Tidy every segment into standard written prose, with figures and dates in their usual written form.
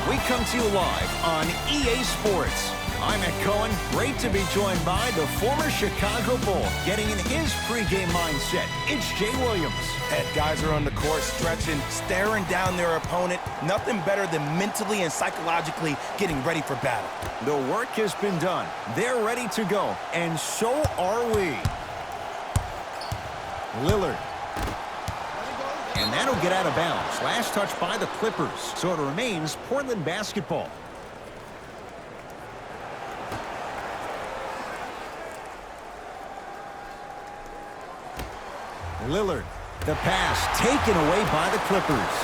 We come to you live on EA Sports. I'm Ed Cohen. Great to be joined by the former Chicago Bull, getting in his pregame mindset. It's Jay Williams. Ed, guys are on the court stretching, staring down their opponent. Nothing better than mentally and psychologically getting ready for battle. The work has been done. They're ready to go, and so are we. Lillard. And that'll get out of bounds. Last touch by the Clippers. So it remains Portland basketball. Lillard. The pass taken away by the Clippers.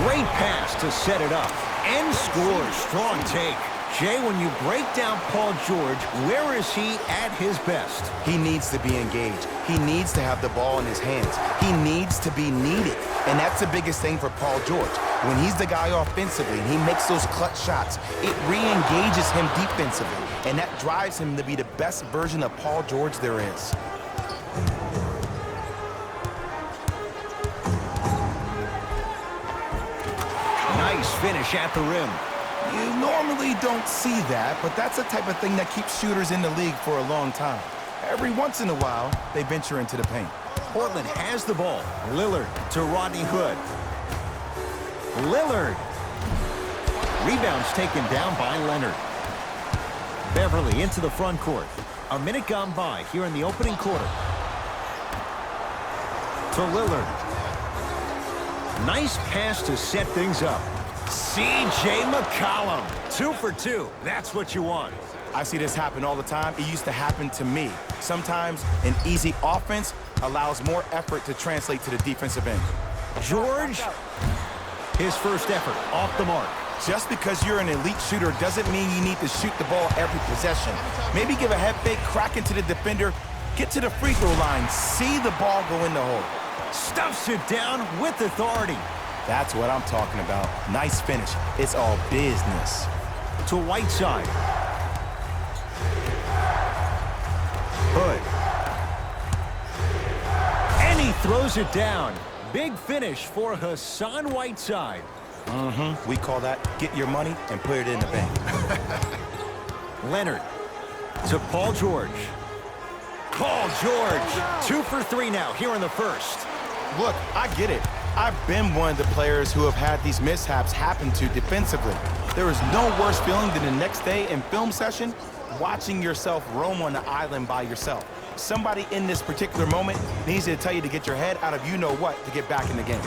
Great pass to set it up. And scores. Strong take. Jay, when you break down Paul George, where is he at his best? He needs to be engaged. He needs to have the ball in his hands. He needs to be needed. And that's the biggest thing for Paul George. When he's the guy offensively and he makes those clutch shots, it re-engages him defensively. And that drives him to be the best version of Paul George there is. Nice finish at the rim. You normally don't see that, but that's the type of thing that keeps shooters in the league for a long time. Every once in a while, they venture into the paint. Portland has the ball. Lillard to Rodney Hood. Lillard. Rebounds taken down by Leonard. Beverly into the front court. A minute gone by here in the opening quarter. To Lillard. Nice pass to set things up. C.J. McCollum. 2 for 2. That's what you want. I see this happen all the time. It used to happen to me. Sometimes an easy offense allows more effort to translate to the defensive end. George. His first effort off the mark. Just because you're an elite shooter doesn't mean you need to shoot the ball every possession. Maybe give a head fake, crack into the defender, get to the free throw line, see the ball go in the hole. Stuffs it down with authority. That's what I'm talking about. Nice finish. It's all business. To Whiteside. Hood. And he throws it down. Big finish for Hassan Whiteside. We call that get your money and put it in the bank. Leonard to Paul George. Paul George. 2 for 3 now here in the first. Look, I get it. I've been one of the players who have had these mishaps happen to defensively. There is no worse feeling than the next day in film session watching yourself roam on the island by yourself. Somebody in this particular moment needs to tell you to get your head out of you-know-what to get back in the game.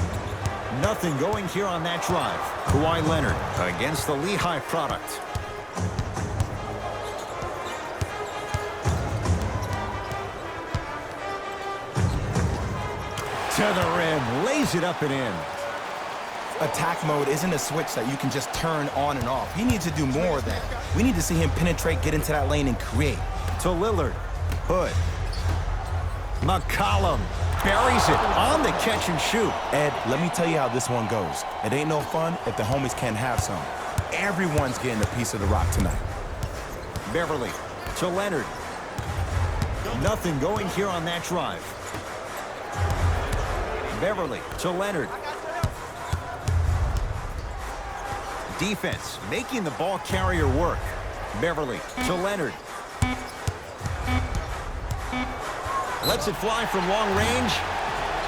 Nothing going here on that drive. Kawhi Leonard against the Lehigh product. To the rim, lays it up and in. Attack mode isn't a switch that you can just turn on and off. He needs to do more of that. We need to see him penetrate, get into that lane, and create. To Lillard. Hood. McCollum buries it on the catch and shoot. Ed, let me tell you how this one goes. It ain't no fun if the homies can't have some. Everyone's getting a piece of the rock tonight. Beverly to Leonard. Nothing going here on that drive. Beverly to Leonard. Defense making the ball carrier work. Beverly to Leonard. Lets it fly from long range,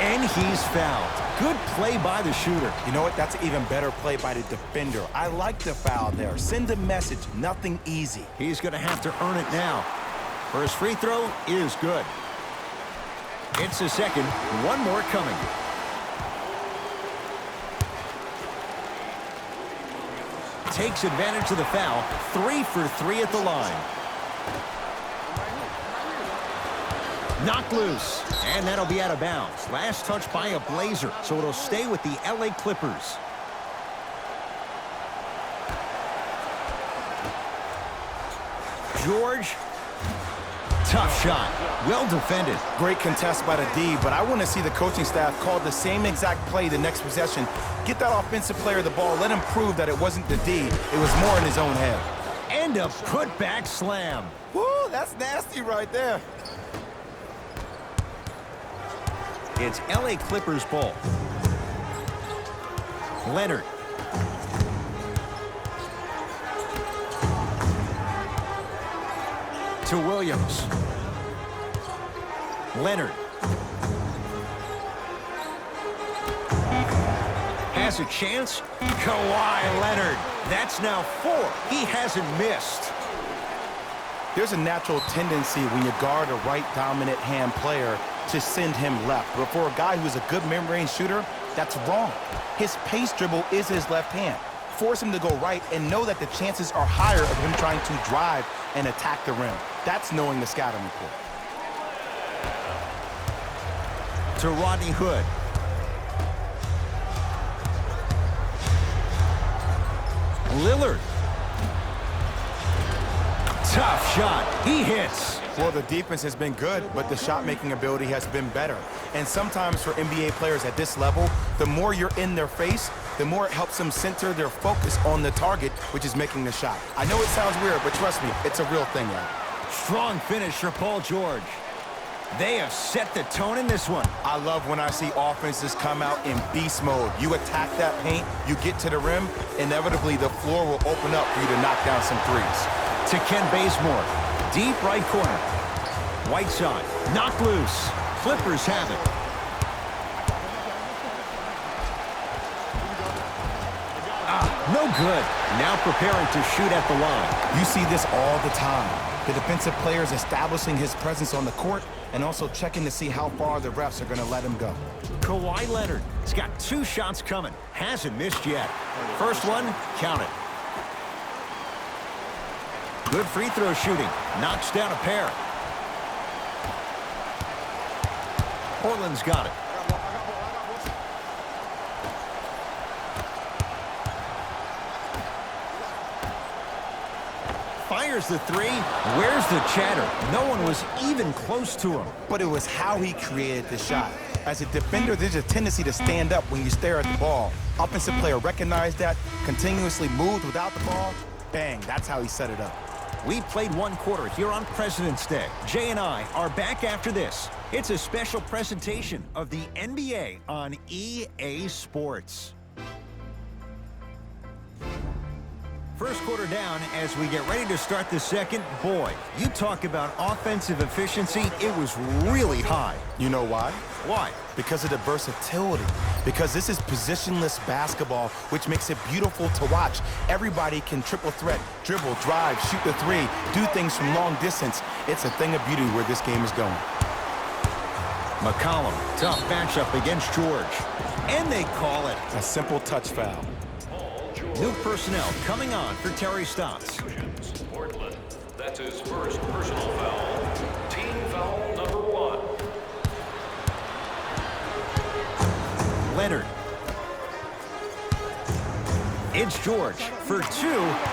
and he's fouled. Good play by the shooter. You know what? That's an even better play by the defender. I like the foul there. Send a message. Nothing easy. He's going to have to earn it now. First free throw is good. It's the second. One more coming. Takes advantage of the foul. 3 for 3 at the line. Knocked loose. And that'll be out of bounds. Last touch by a Blazer. So it'll stay with the LA Clippers. George. Tough shot. Well defended. Great contest by the D, but I want to see the coaching staff call the same exact play the next possession. Get that offensive player the ball. Let him prove that it wasn't the D. It was more in his own head. And a putback slam. Woo, that's nasty right there. It's LA Clippers ball. Leonard. to Williams. Leonard. Has a chance. Kawhi Leonard. That's now 4. He hasn't missed. There's a natural tendency when you guard a right dominant hand player to send him left. But for a guy who's a good mid-range shooter, that's wrong. His pace dribble is his left hand. Force him to go right and know that the chances are higher of him trying to drive and attack the rim. That's knowing the scouting report. To Rodney Hood. Lillard. Tough shot. He hits. Well, the defense has been good, but the shot-making ability has been better. And sometimes for NBA players at this level, the more you're in their face, the more it helps them center their focus on the target, which is making the shot. I know it sounds weird, but trust me, it's a real thing, man. Strong finish for Paul George. They have set the tone in this one. I love when I see offenses come out in beast mode. You attack that paint, you get to the rim, inevitably the floor will open up for you to knock down some threes. To Ken Bazemore. Deep right corner. Whiteside. Knocked loose. Clippers have it. No good. Now preparing to shoot at the line. You see this all the time. The defensive players establishing his presence on the court and also checking to see how far the refs are going to let him go. Kawhi Leonard. He's got 2 shots coming. Hasn't missed yet. First one, count it. Good free throw shooting. Knocks down a pair. Portland's got it. Fires the 3. Where's the chatter? No one was even close to him. But it was how he created the shot. As a defender, there's a tendency to stand up when you stare at the ball. Offensive player recognized that, continuously moved without the ball. Bang, that's how he set it up. We played 1 quarter here on President's Day. Jay and I are back after this. It's a special presentation of the NBA on EA Sports. First quarter down as we get ready to start the second. Boy, you talk about offensive efficiency. It was really high. You know why? Why? Because of the versatility. Because this is positionless basketball, which makes it beautiful to watch. Everybody can triple threat, dribble, drive, shoot the 3, do things from long distance. It's a thing of beauty where this game is going. McCollum, tough matchup against George. And they call it a simple touch foul. New personnel coming on for Terry Stotts. Portland. That's his first personal foul. Team foul number 1. Leonard. It's George for 2.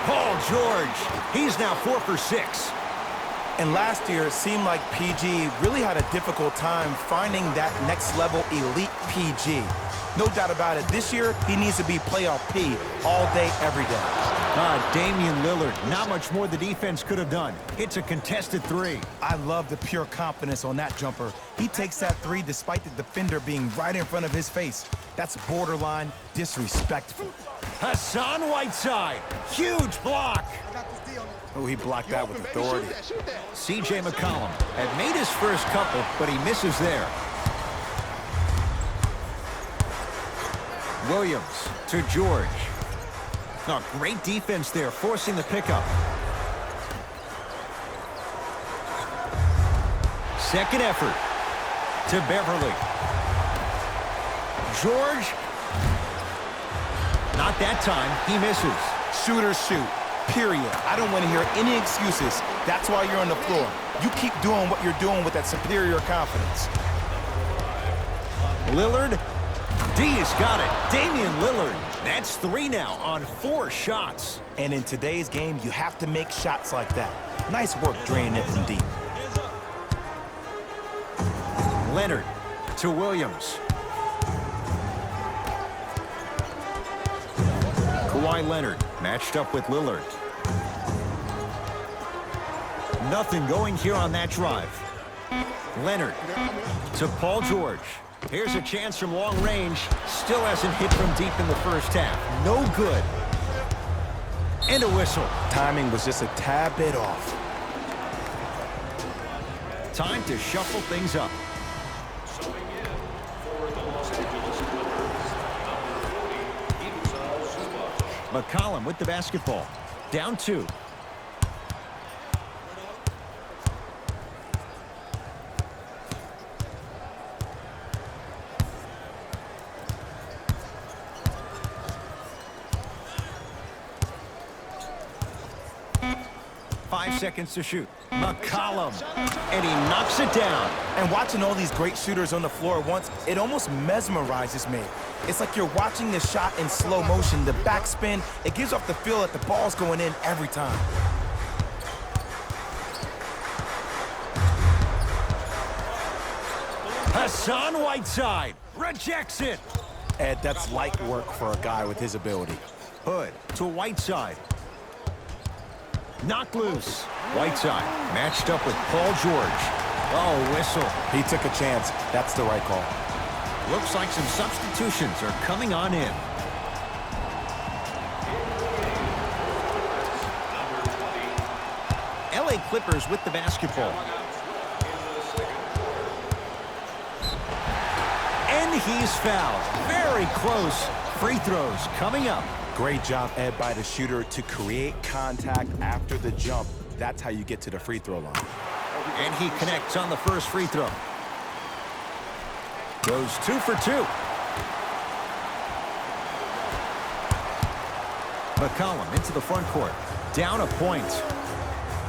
Paul George. He's now 4 for 6. And last year, it seemed like PG really had a difficult time finding that next level elite PG. No doubt about it, this year, he needs to be playoff P all day, every day. Damian Lillard, not much more the defense could have done. It's a contested 3. I love the pure confidence on that jumper. He takes that 3 despite the defender being right in front of his face. That's borderline disrespectful. Hassan Whiteside, huge block. Oh, he blocked that with authority. C.J. McCollum had made his first couple, but he misses there. Williams to George. Oh, great defense there, forcing the pickup. Second effort to Beverly. George. Not that time. He misses. Shooters shoot, period. I don't want to hear any excuses. That's why you're on the floor. You keep doing what you're doing with that superior confidence. Lillard. D's got it. Damian Lillard. That's 3 now on 4 shots. And in today's game, you have to make shots like that. Nice work draining it from deep. Leonard to Williams. Kawhi Leonard matched up with Lillard. Nothing going here on that drive. Leonard to Paul George. Here's a chance from long range. Still hasn't hit from deep in the first half. No good. And a whistle. Timing was just a tad bit off. Time to shuffle things up. Subbing in for the Los Angeles Clippers, number 40, McCollum with the basketball. Down 2. Seconds to shoot. McCollum. And he knocks it down. And watching all these great shooters on the floor at once, it almost mesmerizes me. It's like you're watching the shot in slow motion. The backspin, it gives off the feel that the ball's going in every time. Hassan Whiteside rejects it. Ed, that's light work for a guy with his ability. Hood to Whiteside. Knocked loose. Whiteside matched up with Paul George. Oh, whistle. He took a chance. That's the right call. Looks like some substitutions are coming on in. LA Clippers with the basketball. And he's fouled. Very close. Free throws coming up. Great job, Ed, by the shooter to create contact after the jump. That's how you get to the free throw line. And he connects on the first free throw. Goes 2 for 2. McCollum into the front court. Down a point.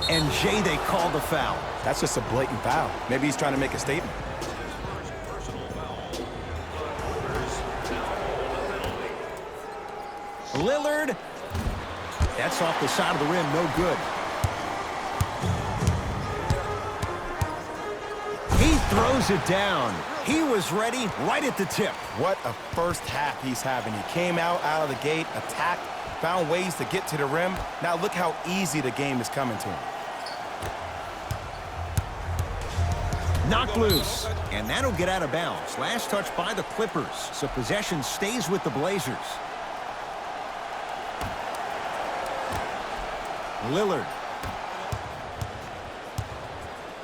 And Jay, they call the foul. That's just a blatant foul. Maybe he's trying to make a statement. Lillard. That's off the side of the rim. No good. He throws it down. He was ready right at the tip. What a first half he's having. He came out of the gate, attacked, found ways to get to the rim. Now look how easy the game is coming to him. Knocked loose. And that'll get out of bounds. Last touch by the Clippers. So possession stays with the Blazers. Lillard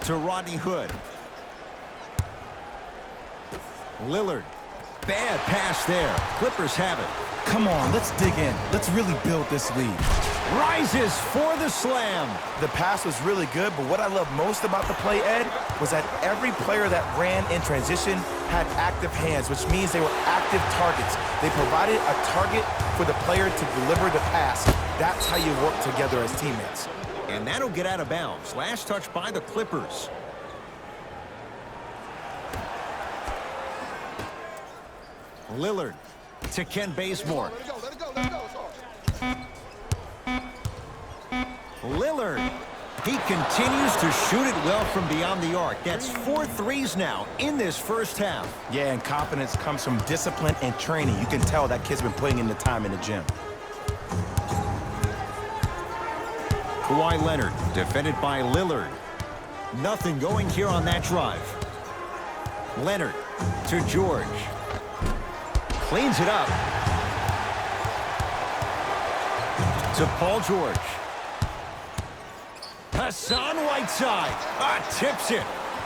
to Rodney Hood. Lillard. Bad pass there. Clippers have it. Come on, let's dig in. Let's really build this lead. Rises for the slam. The pass was really good, but what I love most about the play, Ed, was that every player that ran in transition had active hands, which means they were active targets. They provided a target for the player to deliver the pass. That's how you work together as teammates. And that'll get out of bounds. Last touch by the Clippers. Lillard to Ken Bazemore. Lillard. He continues to shoot it well from beyond the arc. That's 4 threes now in this first half. Yeah, and confidence comes from discipline and training. You can tell that kid's been putting in the time in the gym. Kawhi Leonard, defended by Lillard. Nothing going here on that drive. Leonard to George. Cleans it up. To Paul George. Hassan Whiteside. Tips it.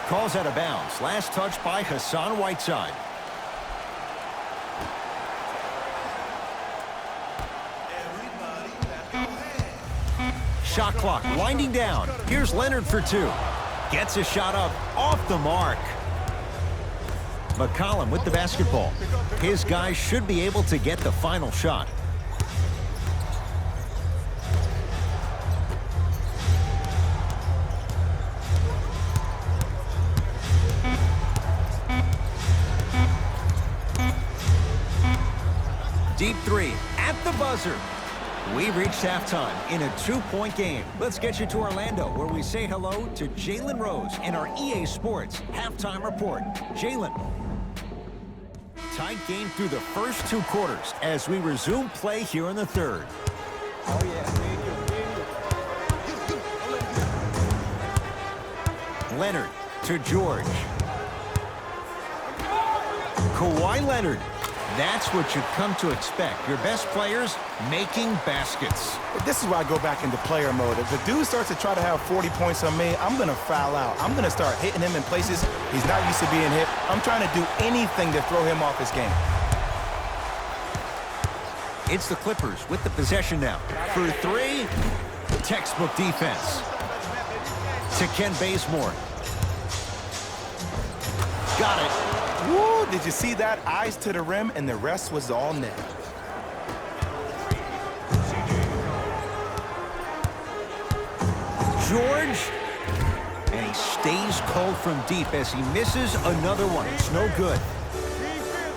Calls out of bounds. Last touch by Hassan Whiteside. Shot clock winding down. Here's Leonard for 2. Gets a shot up off the mark. McCollum with the basketball. His guys should be able to get the final shot. Deep 3 at the buzzer. We reached halftime in a 2-point game. Let's get you to Orlando, where we say hello to Jalen Rose in our EA Sports halftime report. Jalen. Tight game through the first 2 quarters as we resume play here in the third. Oh, yeah. Leonard to George. Kawhi Leonard. That's what you've come to expect. Your best players making baskets. This is where I go back into player mode. If the dude starts to try to have 40 points on me, I'm going to foul out. I'm going to start hitting him in places he's not used to being hit. I'm trying to do anything to throw him off his game. It's the Clippers with the possession now. For three, textbook defense. To Ken Bazemore. Got it. Woo, did you see that? Eyes to the rim, and the rest was all net. George. And he stays cold from deep as he misses another one. It's no good.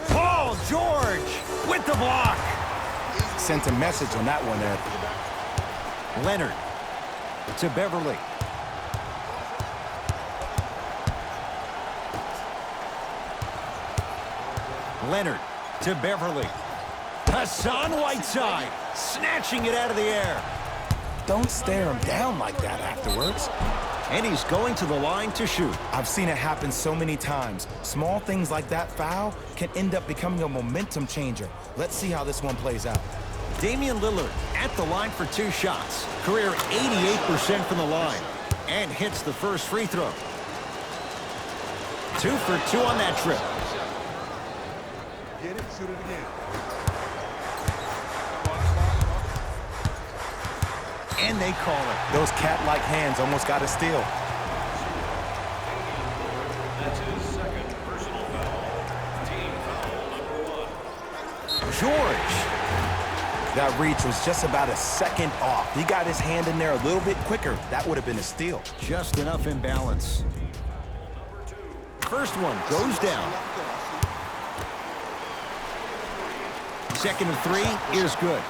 Paul George with the block. Sent a message on that one, Ed. Leonard to Beverly. Leonard to Beverly. Hassan Whiteside snatching it out of the air. Don't stare him down like that afterwards. And he's going to the line to shoot. I've seen it happen so many times. Small things like that foul can end up becoming a momentum changer. Let's see how this one plays out. Damian Lillard at the line for two shots. Career 88% from the line. And hits the first free throw. 2 for 2 on that trip. Get it, shoot it again. And they call it. Those cat-like hands almost got a steal. That's his second personal foul. Team foul number 1. George. That reach was just about a second off. He got his hand in there a little bit quicker. That would have been a steal. Just enough imbalance. First one goes down. Second and 3 is good.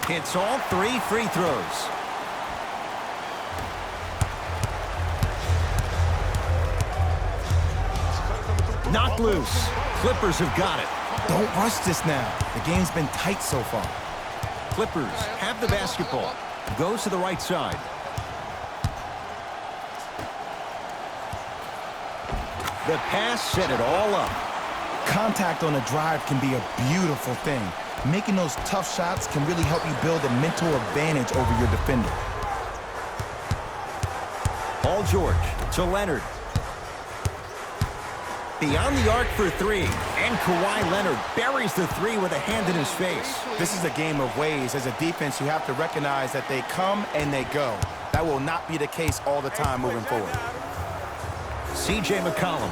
Hits all 3 free throws. Knocked loose. Clippers have got it. Don't rush this now. The game's been tight so far. Clippers have the basketball. Goes to the right side. The pass set it all up. Contact on a drive can be a beautiful thing. Making those tough shots can really help you build a mental advantage over your defender. Paul George to Leonard. Beyond the arc for 3. And Kawhi Leonard buries the 3 with a hand in his face. This is a game of ways. As a defense, you have to recognize that they come and they go. That will not be the case all the time moving forward. C.J. McCollum.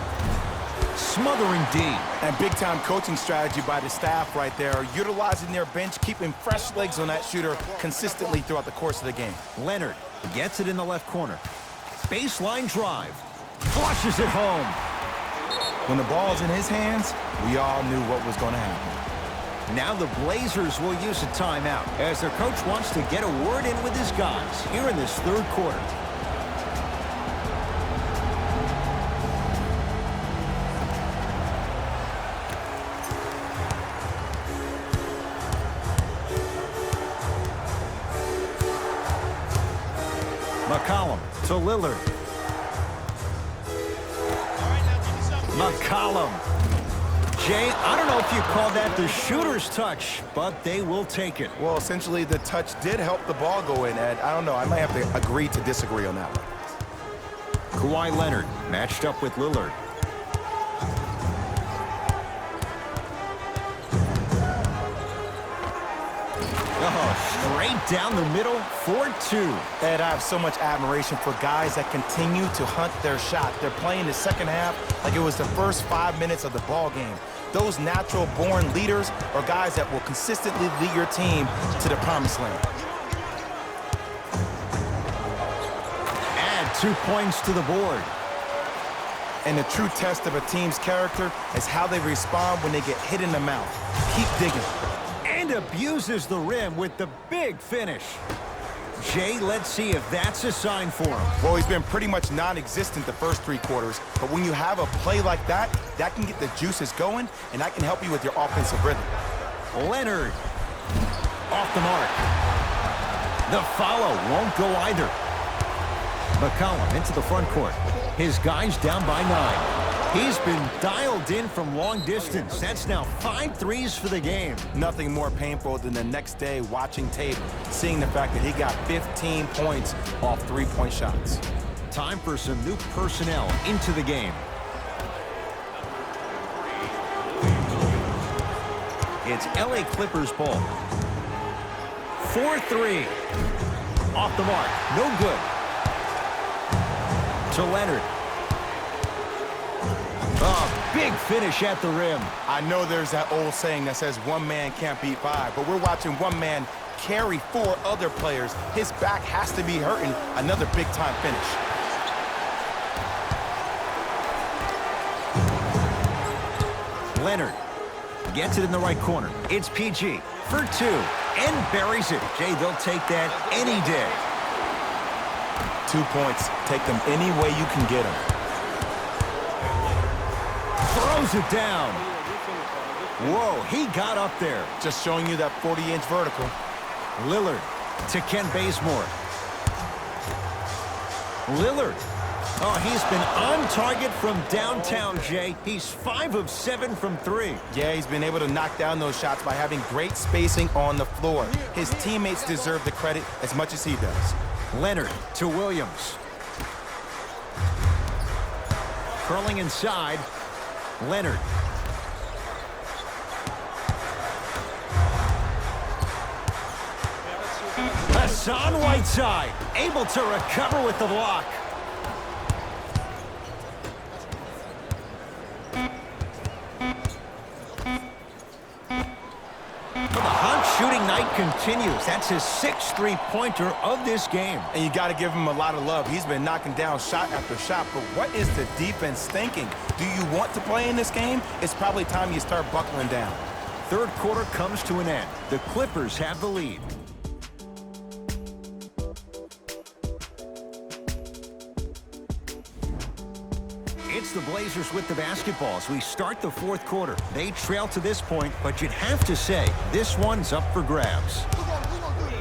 Smothering D. And big-time coaching strategy by the staff right there, utilizing their bench, keeping fresh legs on that shooter consistently throughout the course of the game. Leonard gets it in the left corner. Baseline drive. Flushes it home. When the ball's in his hands, we all knew what was going to happen. Now the Blazers will use a timeout as their coach wants to get a word in with his guys here in this third quarter. McCollum to Lillard. McCollum. Jay, I don't know if you call that the shooter's touch, but they will take it. Well, essentially, the touch did help the ball go in, Ed. I don't know. I might have to agree to disagree on that one. Kawhi Leonard matched up with Lillard. Oh, straight down the middle, 4-2. Ed, I have so much admiration for guys that continue to hunt their shot. They're playing the second half like it was the first 5 minutes of the ball game. Those natural-born leaders are guys that will consistently lead your team to the promised land. Add 2 points to the board. And the true test of a team's character is how they respond when they get hit in the mouth. Keep digging. And abuses the rim with the big finish. Jay, let's see if that's a sign for him. Well, he's been pretty much non-existent the first 3 quarters, but when you have a play like that, that can get the juices going, and that can help you with your offensive rhythm. Leonard off the mark. The follow won't go either. McCollum into the front court. His guys down by 9. He's been dialed in from long distance. That's now 5 threes for the game. Nothing more painful than the next day watching tape, seeing the fact that he got 15 points off three-point shots. Time for some new personnel into the game. It's LA Clippers ball. 4-3. Off the mark. No good. To Leonard. Oh, big finish at the rim. I know there's that old saying that says one man can't beat five, but we're watching one man carry 4 other players. His back has to be hurting. Another big-time finish. Leonard gets it in the right corner. It's PG for 2 and buries it. Jay, they'll take that any day. 2 points. Take them any way you can get them. Throws it down. Whoa, he got up there. Just showing you that 40-inch vertical. Lillard to Ken Bazemore. Lillard. Oh, he's been on target from downtown, Jay. He's 5 of 7 from 3. Yeah, he's been able to knock down those shots by having great spacing on the floor. His teammates deserve the credit as much as he does. Leonard to Williams. Curling inside. Leonard. Hassan Whiteside able to recover with the block. The hot shooting night continues. That's his 6th three-pointer of this game. And you got to give him a lot of love. He's been knocking down shot after shot. But what is the defense thinking? Do you want to play in this game? It's probably time you start buckling down. Third quarter comes to an end. The Clippers have the lead. It's the Blazers with the basketball as we start the fourth quarter. They trail to this point, but you'd have to say this one's up for grabs.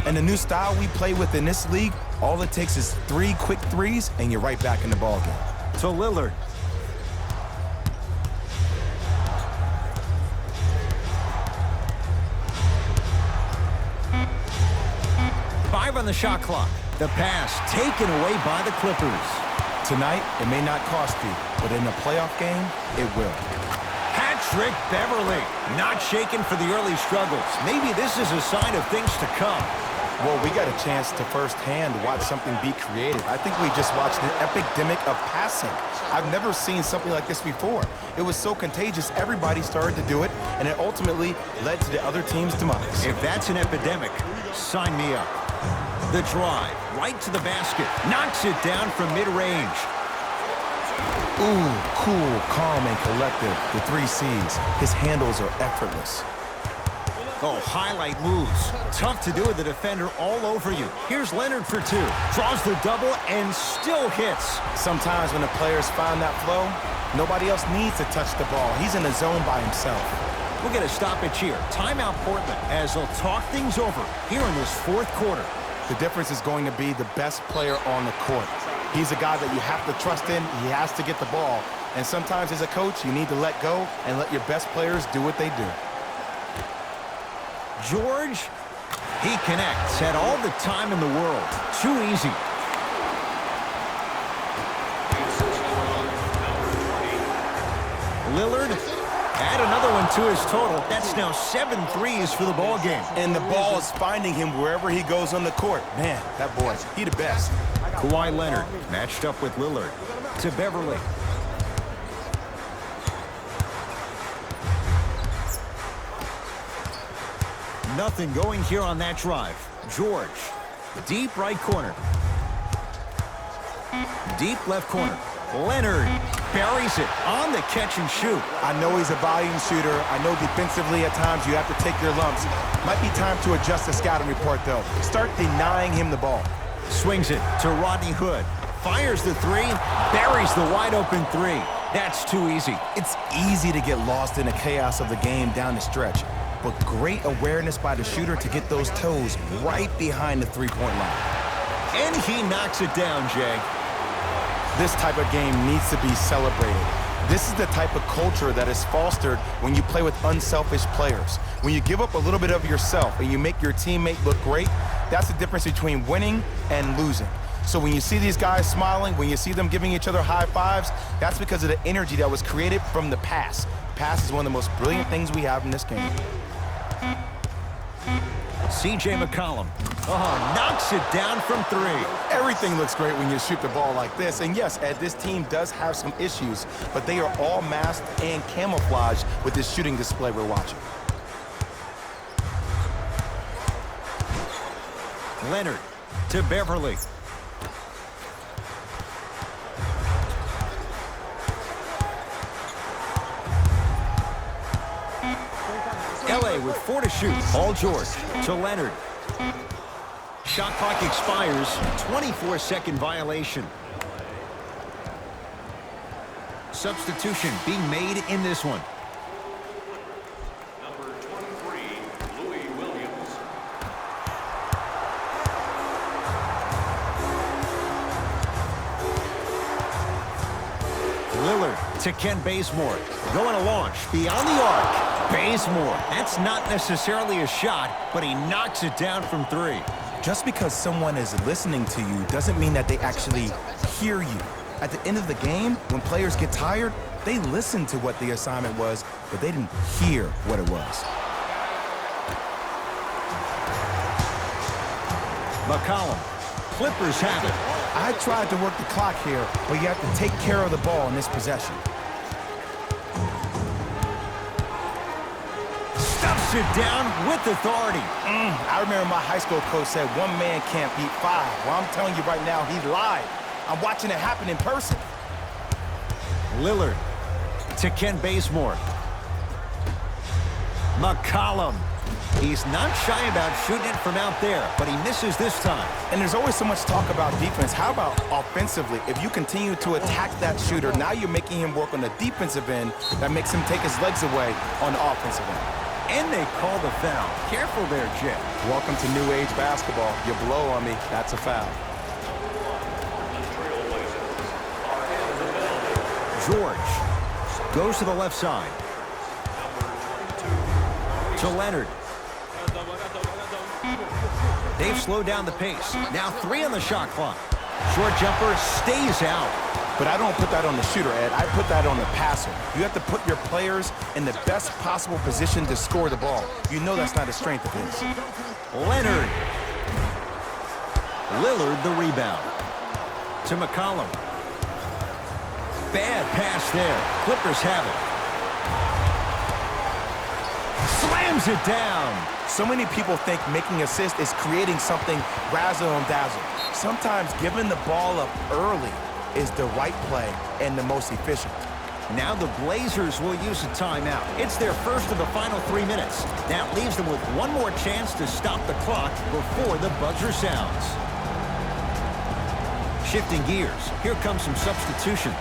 And the new style we play with in this league, all it takes is 3 quick threes, and you're right back in the ballgame. To Lillard. Five on the shot clock. The pass taken away by the Clippers. Tonight, it may not cost you, but in a playoff game, it will. Patrick Beverley, not shaken for the early struggles. Maybe this is a sign of things to come. Well, we got a chance to firsthand watch something be created. I think we just watched an epidemic of passing. I've never seen something like this before. It was so contagious, everybody started to do it, and it ultimately led to the other team's demise. If that's an epidemic, sign me up. The drive, right to the basket, knocks it down from mid-range. Ooh, cool, calm, and collective. The 3 C's. His handles are effortless. Oh, highlight moves. Tough to do with the defender all over you. Here's Leonard for 2. Draws the double and still hits. Sometimes when the players find that flow, nobody else needs to touch the ball. He's in the zone by himself. We'll get a stoppage here. Timeout Portland as they'll talk things over here in this fourth quarter. The difference is going to be the best player on the court. He's a guy that you have to trust in. He has to get the ball. And sometimes as a coach, you need to let go and let your best players do what they do. George, he connects. Had all the time in the world. Too easy. Lillard, add another one to his total. That's now 7 threes for the ball game. And the ball is finding him wherever he goes on the court. Man, that boy, he the best. Kawhi Leonard matched up with Lillard. To Beverley. Nothing going here on that drive. George, deep right corner. Deep left corner. Leonard buries it on the catch and shoot. I know he's a volume shooter. I know defensively at times you have to take your lumps. Might be time to adjust the scouting report, though. Start denying him the ball. Swings it to Rodney Hood. Fires the 3, buries the wide-open 3. That's too easy. It's easy to get lost in the chaos of the game down the stretch, but great awareness by the shooter to get those toes right behind the three-point line. And he knocks it down, Jay. This type of game needs to be celebrated. This is the type of culture that is fostered when you play with unselfish players. When you give up a little bit of yourself and you make your teammate look great, that's the difference between winning and losing. So when you see these guys smiling, when you see them giving each other high fives, that's because of the energy that was created from the pass. Pass is one of the most brilliant things we have in this game. C.J. McCollum. Oh, knocks it down from 3. Everything looks great when you shoot the ball like this. And yes, Ed, this team does have some issues, but they are all masked and camouflaged with this shooting display we're watching. Leonard to Beverly. LA with 4 to shoot. Paul George to Leonard. Shot clock expires. 24-second violation. Substitution being made in this one. Number 23, Louis Williams. Lillard to Ken Bazemore. Going to launch beyond the arc. Bazemore, that's not necessarily a shot, but he knocks it down from 3. Just because someone is listening to you doesn't mean that they actually hear you. At the end of the game, when players get tired, they listen to what the assignment was, but they didn't hear what it was. McCollum. Clippers have it. I tried to work the clock here, but you have to take care of the ball in this possession. Stuffs it down with authority. I remember my high school coach said 1 man can't beat 5. Well, I'm telling you right now, he lied. I'm watching it happen in person. Lillard to Ken Bazemore. McCollum. He's not shy about shooting it from out there, but he misses this time. And there's always so much talk about defense. How about offensively? If you continue to attack that shooter, now you're making him work on the defensive end. That makes him take his legs away on the offensive end. And they call the foul. Careful there, Jet. Welcome to new age basketball. You blow on me, that's a foul. George goes to the left side. To Leonard. They've slowed down the pace. Now 3 on the shot clock. Short jumper stays out. But I don't put that on the shooter, Ed. I put that on the passer. You have to put your players in the best possible position to score the ball. You know that's not a strength of his. Leonard. Lillard the rebound. To McCollum. Bad pass there. Clippers have it. Slams it down. So many people think making assists is creating something razzle and dazzle. Sometimes giving the ball up early is the right play and the most efficient. Now the Blazers will use a timeout. It's their first of the final 3 minutes. That leaves them with one more chance to stop the clock before the buzzer sounds. Shifting gears, here comes some substitutions.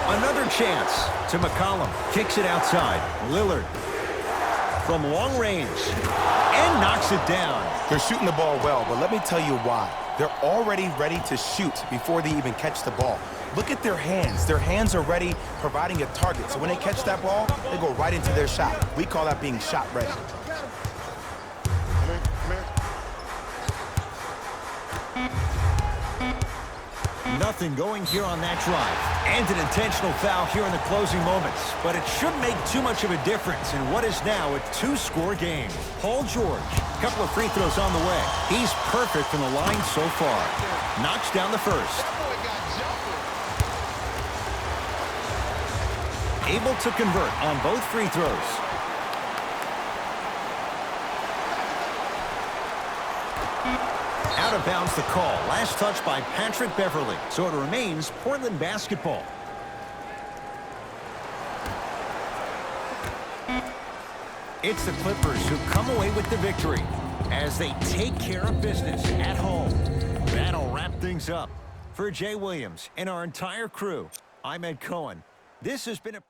Another chance to McCollum. Kicks it outside. Lillard from long range and knocks it down. They're shooting the ball well, but let me tell you why. They're already ready to shoot before they even catch the ball. Look at their hands. Their hands are ready, providing a target. So when they catch that ball, they go right into their shot. We call that being shot ready. Nothing going here on that drive. And an intentional foul here in the closing moments. But it shouldn't make too much of a difference in what is now a 2-score game. Paul George, a couple of free throws on the way. He's perfect from the line so far. Knocks down the first. Able to convert on both free throws. Out of bounds the call. Last touch by Patrick Beverly. So it remains Portland basketball. It's the Clippers who come away with the victory as they take care of business at home. That'll wrap things up. For Jay Williams and our entire crew, I'm Ed Cohen. This has been a